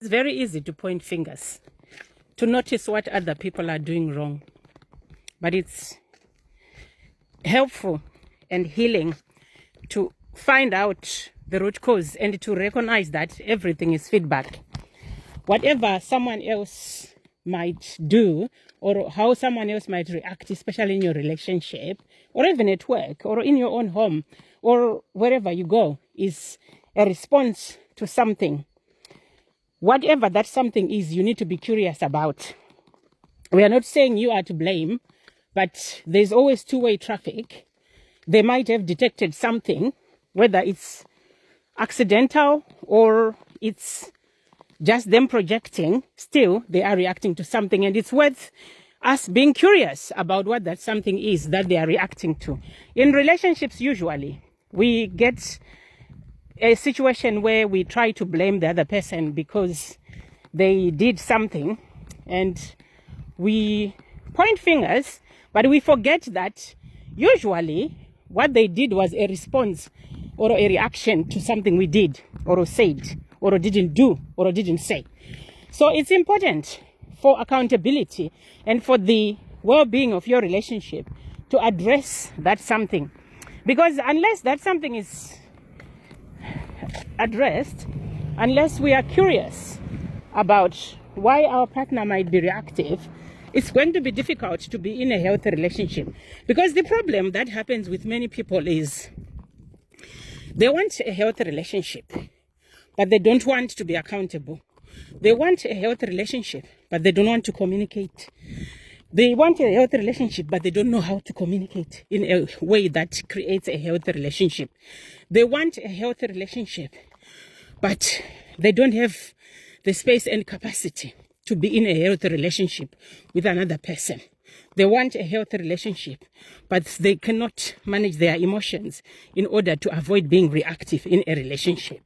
It's very easy to point fingers, to notice what other people are doing wrong. But it's helpful and healing to find out the root cause and to recognize that everything is feedback. Whatever someone else might do or how someone else might react, especially in your relationship or even at work or in your own home or wherever you go, is a response to something. Whatever that something is, you need to be curious about. We are not saying you are to blame, but there's always two-way traffic. They might have detected something, whether it's accidental or it's just them projecting. Still, they are reacting to something, and it's worth us being curious about what that something is that they are reacting to. In relationships, usually, we get a situation where we try to blame the other person because they did something, and we point fingers, but we forget that usually what they did was a response or a reaction to something we did or said or didn't do or didn't say. So it's important for accountability and for the well-being of your relationship to address that something, because unless that something is addressed, unless we are curious about why our partner might be reactive, it's going to be difficult to be in a healthy relationship. Because the problem that happens with many people is they want a healthy relationship, but they don't want to be accountable. They want a healthy relationship, but they don't want to communicate. They want a healthy relationship, but they don't know how to communicate in a way that creates a healthy relationship. They want a healthy relationship, but they don't have the space and capacity to be in a healthy relationship with another person. They want a healthy relationship, but they cannot manage their emotions in order to avoid being reactive in a relationship.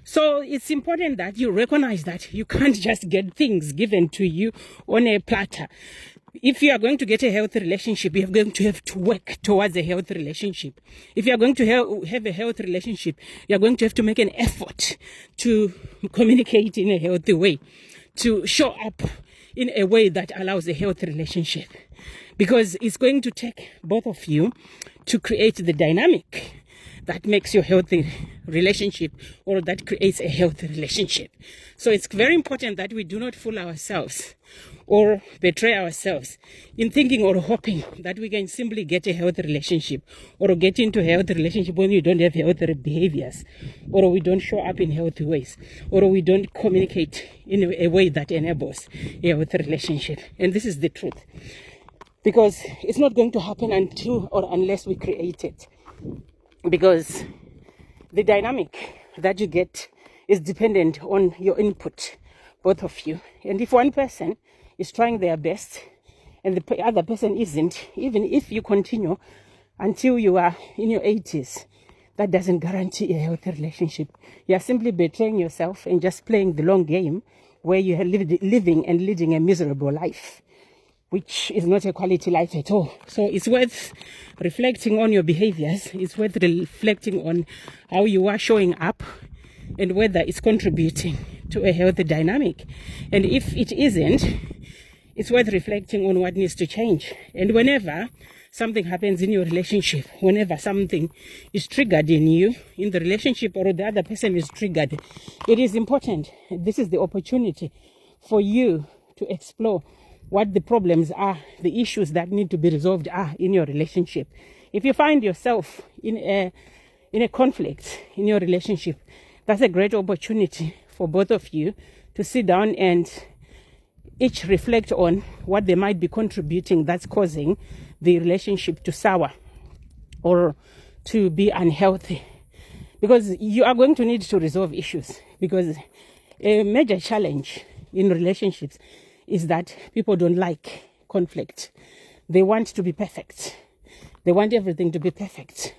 So it's important that you recognize that you can't just get things given to you on a platter. If you are going to get a healthy relationship, you are going to have to work towards a healthy relationship. If you are going to have a healthy relationship, you are going to have to make an effort to communicate in a healthy way, to show up in a way that allows a healthy relationship. Because it's going to take both of you to create the dynamic that makes your healthy relationship or that creates a healthy relationship. So it's very important that we do not fool ourselves or betray ourselves in thinking or hoping that we can simply get a healthy relationship or get into a healthy relationship when you don't have healthy behaviors, or we don't show up in healthy ways, or we don't communicate in a way that enables a healthy relationship. And this is the truth, because it's not going to happen until or unless we create it. Because the dynamic that you get is dependent on your input, both of you. And if one person is trying their best and the other person isn't, even if you continue until you are in your 80s, that doesn't guarantee a healthy relationship. You are simply betraying yourself and just playing the long game where you are living and leading a miserable life, which is not a quality life at all. So it's worth reflecting on your behaviors. It's worth reflecting on how you are showing up and whether it's contributing to a healthy dynamic. And if it isn't, it's worth reflecting on what needs to change. And whenever something happens in your relationship, whenever something is triggered in you, in the relationship, or the other person is triggered, it is important. This is the opportunity for you to explore what the problems are, the issues that need to be resolved are in your relationship. If you find yourself in a conflict in your relationship, that's a great opportunity for both of you to sit down and each reflect on what they might be contributing that's causing the relationship to sour or to be unhealthy. Because you are going to need to resolve issues, because a major challenge in relationships is that people don't like conflict. They want to be perfect. They want everything to be perfect.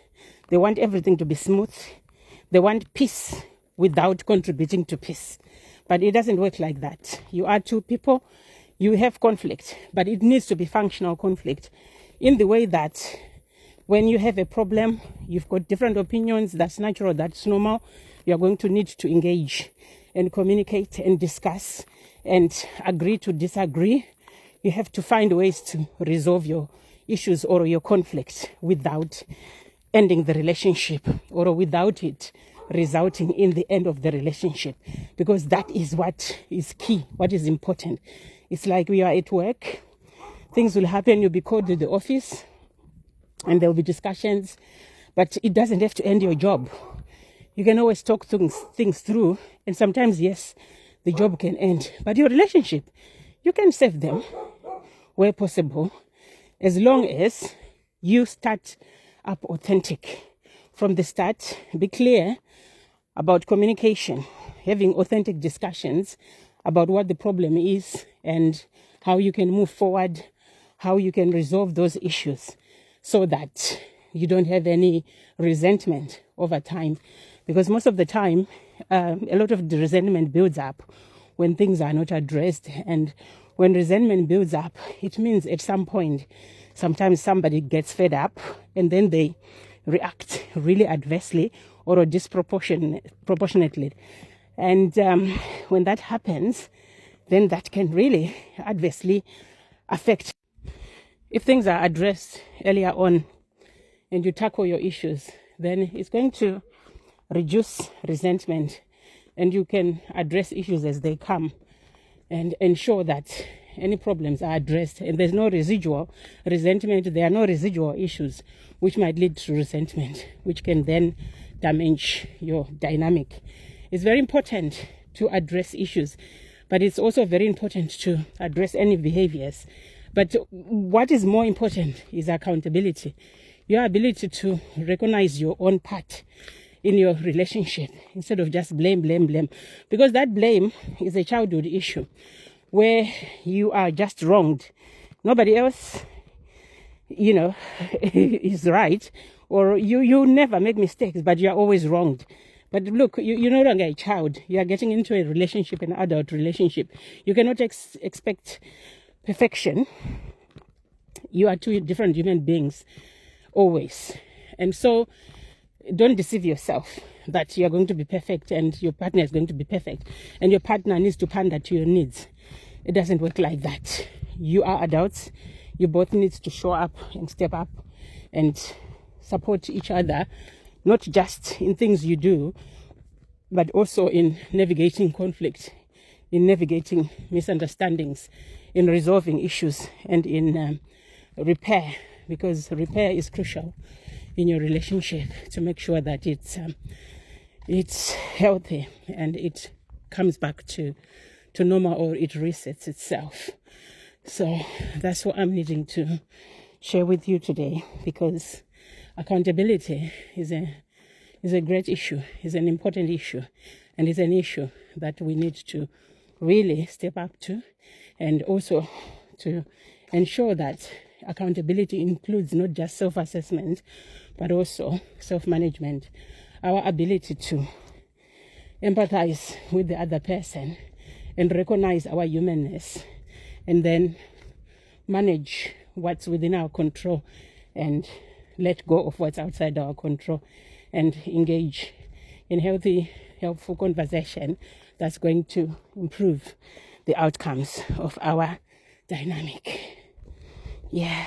They want everything to be smooth. They want peace without contributing to peace. But it doesn't work like that. You are two people, you have conflict, but it needs to be functional conflict in the way that when you have a problem, you've got different opinions, that's natural, that's normal. You're going to need to engage and communicate and discuss and agree to disagree. You have to find ways to resolve your issues or your conflicts without ending the relationship or without it resulting in the end of the relationship, because that is what is key, what is important. It's like we are at work, things will happen, you'll be called to the office and there will be discussions, but it doesn't have to end your job. You can always talk things through, and sometimes, yes, the job can end, but your relationship, you can save them where possible, as long as you start up authentic from the start. Be clear about communication, having authentic discussions about what the problem is and how you can move forward, how you can resolve those issues, so that you don't have any resentment over time. Because most of the time, a lot of the resentment builds up when things are not addressed. And when resentment builds up, it means at some point, sometimes somebody gets fed up and then they react really adversely or disproportionately. And when that happens, then that can really adversely affect. If things are addressed earlier on and you tackle your issues, then it's going to reduce resentment, and you can address issues as they come and ensure that any problems are addressed and there's no residual resentment, there are no residual issues which might lead to resentment, which can then damage your dynamic. It's very important to address issues, but it's also very important to address any behaviors. But what is more important is accountability, your ability to recognize your own part in your relationship instead of just blame. Because that blame is a childhood issue where you are just wronged. Nobody else, is right, or you never make mistakes, but you're always wronged. But look, you're no longer a child. You are getting into a relationship, an adult relationship. You cannot expect perfection. You are two different human beings, always. And so don't deceive yourself that you are going to be perfect and your partner is going to be perfect and your partner needs to pander to your needs. It doesn't work like that. You are adults. You both need to show up and step up and support each other, not just in things you do, but also in navigating conflict, in navigating misunderstandings, in resolving issues, and in repair, because repair is crucial in your relationship to make sure that it's healthy and it comes back to normal, or it resets itself. So that's what I'm needing to share with you today, because accountability is a great issue, is an important issue, and is an issue that we need to really step up to, and also to ensure that accountability includes not just self-assessment, but also self-management, our ability to empathize with the other person and recognize our humanness, and then manage what's within our control and let go of what's outside our control, and engage in healthy, helpful conversation that's going to improve the outcomes of our dynamic. Yeah.